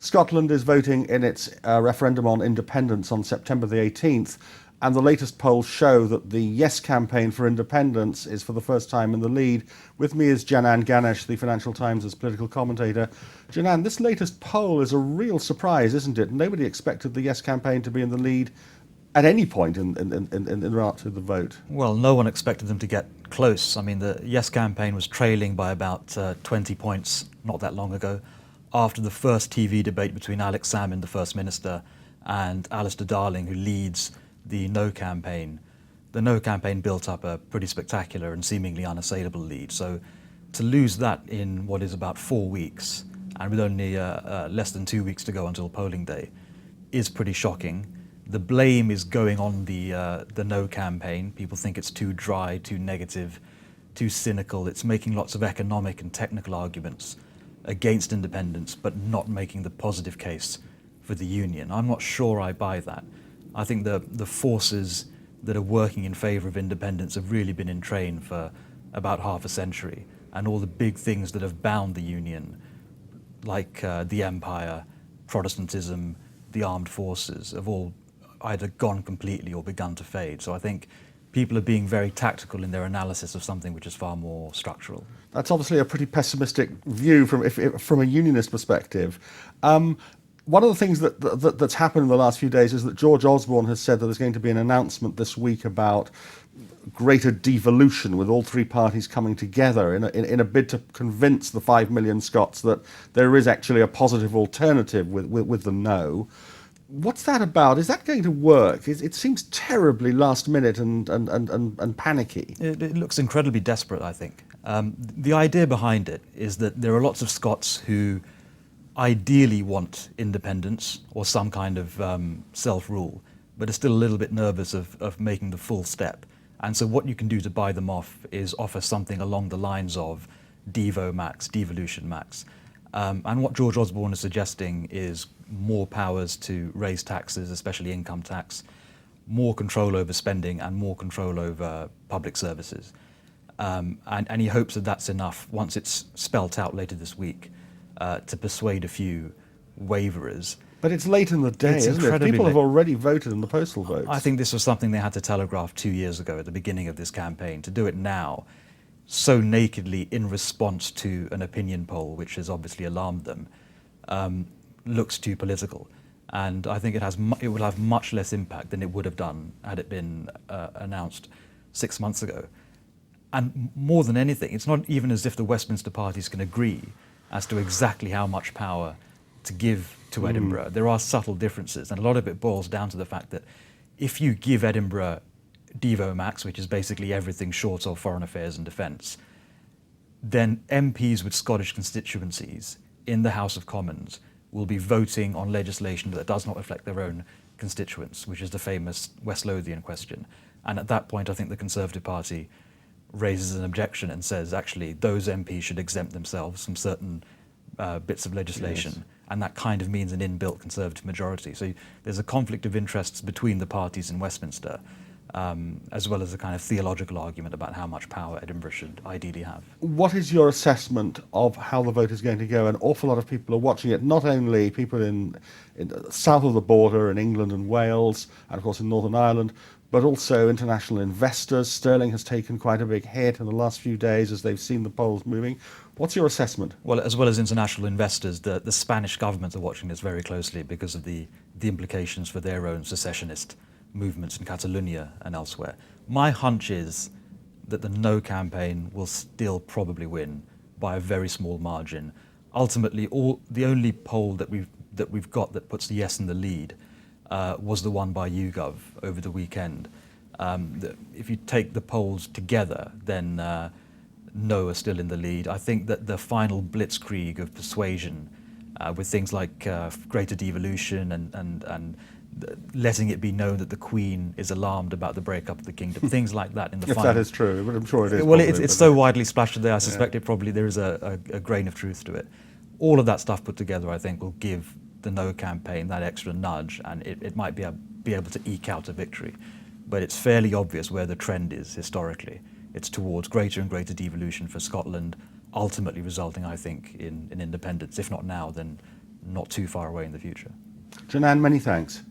Scotland is voting in its referendum on independence on September the 18th, and the latest polls show that the Yes campaign for independence is for the first time in the lead. With me is Janan Ganesh, the Financial Times' political commentator. Janan, this latest poll is a real surprise, isn't it? Nobody expected the Yes campaign to be in the lead at any point in regard to the vote. Well, no one expected them to get close. I mean, the Yes campaign was trailing by about 20 points not that long ago, after the first TV debate between Alex Salmond, the First Minister, and Alistair Darling, who leads the No campaign. The No campaign built up a pretty spectacular and seemingly unassailable lead. So to lose that in what is about 4 weeks, and with only less than 2 weeks to go until polling day, is pretty shocking. The blame is going on the No campaign. People think it's too dry, too negative, too cynical. It's making lots of economic and technical arguments against independence, but not making the positive case for the union. I'm not sure I buy that. I think the forces that are working in favour of independence have really been in train for about half a century, and all the big things that have bound the union, like the empire, Protestantism, the armed forces, have all either gone completely or begun to fade. So I think people are being very tactical in their analysis of something which is far more structural. That's obviously a pretty pessimistic view from a unionist perspective. One of the things that's happened in the last few days is that George Osborne has said that there's going to be an announcement this week about greater devolution, with all three parties coming together in a bid to convince the 5 million Scots that there is actually a positive alternative with the No. What's that about? Is that going to work? It seems terribly last minute and panicky. It looks incredibly desperate, I think. The idea behind it is that there are lots of Scots who ideally want independence or some kind of self-rule, but are still a little bit nervous of making the full step. And so what you can do to buy them off is offer something along the lines of Devo Max, devolution max. And what George Osborne is suggesting is more powers to raise taxes, especially income tax, more control over spending and more control over public services. And he hopes that that's enough, once it's spelt out later this week, to persuade a few waverers. But it's late in the day, isn't it? People have already voted in the postal votes. I think this was something they had to telegraph 2 years ago at the beginning of this campaign. To do it now, so nakedly in response to an opinion poll, which has obviously alarmed them, looks too political. And I think it will have much less impact than it would have done had it been announced 6 months ago. And more than anything, it's not even as if the Westminster parties can agree as to exactly how much power to give to Edinburgh. There are subtle differences, and a lot of it boils down to the fact that if you give Edinburgh Devo Max, which is basically everything short of foreign affairs and defence, then MPs with Scottish constituencies in the House of Commons will be voting on legislation that does not reflect their own constituents, which is the famous West Lothian question. And at that point, I think the Conservative Party raises an objection and says, actually, those MPs should exempt themselves from certain bits of legislation. Yes. And that kind of means an inbuilt Conservative majority. So there's a conflict of interests between the parties in Westminster, as well as a kind of theological argument about how much power Edinburgh should ideally have. What is your assessment of how the vote is going to go? An awful lot of people are watching it, not only people in south of the border in England and Wales, and of course in Northern Ireland, but also international investors. Sterling has taken quite a big hit in the last few days as they've seen the polls moving. What's your assessment? Well, as well as international investors, the Spanish government are watching this very closely because of the implications for their own secessionist movements in Catalonia and elsewhere. My hunch is that the No campaign will still probably win by a very small margin. Ultimately, the only poll that we've got that puts the Yes in the lead was the one by YouGov over the weekend. If you take the polls together, then No are still in the lead. I think that the final blitzkrieg of persuasion, with things like greater devolution and letting it be known that the Queen is alarmed about the breakup of the kingdom, things like that in the final. If that is true, but I'm sure it is. Well, it's so widely splashed today, I suspect there is a grain of truth to it. All of that stuff put together, I think, will give the No campaign that extra nudge, and it might be able to eke out a victory. But it's fairly obvious where the trend is historically. It's towards greater and greater devolution for Scotland, ultimately resulting, I think, in independence. If not now, then not too far away in the future. Janan, many thanks.